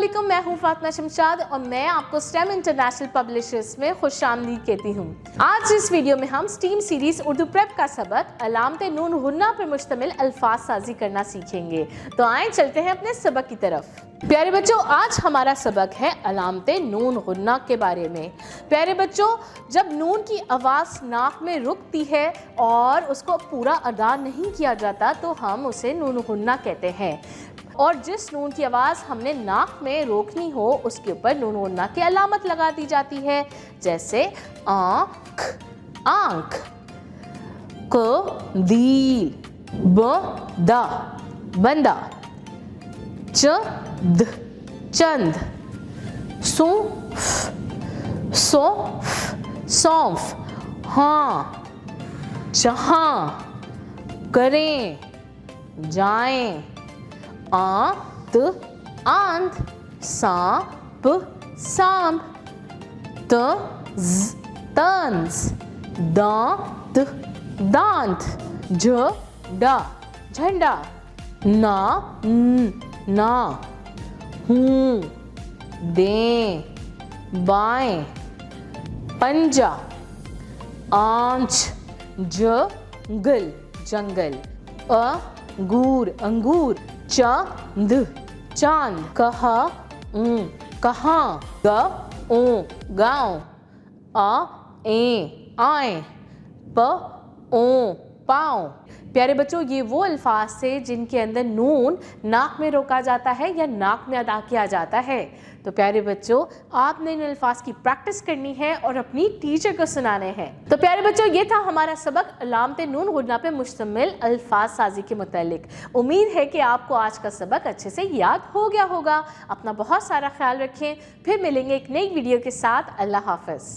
वालेकुम, मैं हूँ फातिमा शमशाद और मैं आपको स्टेम इंटरनेशनल पब्लिशर्स में खुशामदीद कहती हूँ। आज इस वीडियो में हम स्टीम सीरीज उर्दू प्रेप का सबक अलामते नून गुन्ना पर मुश्तमिल अल्फाज साजी करना सीखेंगे। तो आए चलते हैं अपने सबक की तरफ। प्यारे बच्चों, आज हमारा सबक है अलामते नून गुन्ना के बारे में। प्यारे बच्चों, जब नून की आवाज़ नाक में रुकती है और उसको पूरा अदा नहीं किया जाता तो हम उसे नून गुन्ना कहते हैं। और जिस नून की आवाज़ हमने नाक में रोकनी हो उसके ऊपर नून गुन्ना की अलामत लगा दी जाती है, जैसे आँख, आँख, क दील, ब दा बंदा, च द चंद, सौंफ, सौंफ, सौंफ, हाँ, जहाँ, करें, जाएं, आंत, आंत, सांप, सांप, तंज, तंज, दांत, दांत, झंडा, झंडा, ना, ना, हूँ, दें, बाएं, पंजा, आंच, जंगल, जंगल, अंगूर, अंगूर, चांद, चांद, कहा, कहाँ, गाँव, आए, पाँव। प्यारे बच्चों, ये वो अल्फाज थे जिनके अंदर नून नाक में रोका जाता है या नाक में अदा किया जाता है। तो प्यारे बच्चों, आपने इन अल्फाज की प्रैक्टिस करनी है और अपनी टीचर को सुनाने हैं। तो प्यारे बच्चों, ये था हमारा सबक अलामते नून गुन्ना पे मुश्तमिल अल्फाज साजी के मुतालिक। उम्मीद है कि आपको आज का सबक अच्छे से याद हो गया होगा। अपना बहुत सारा ख्याल रखें। फिर मिलेंगे एक नई वीडियो के साथ। अल्लाह हाफ़िज़।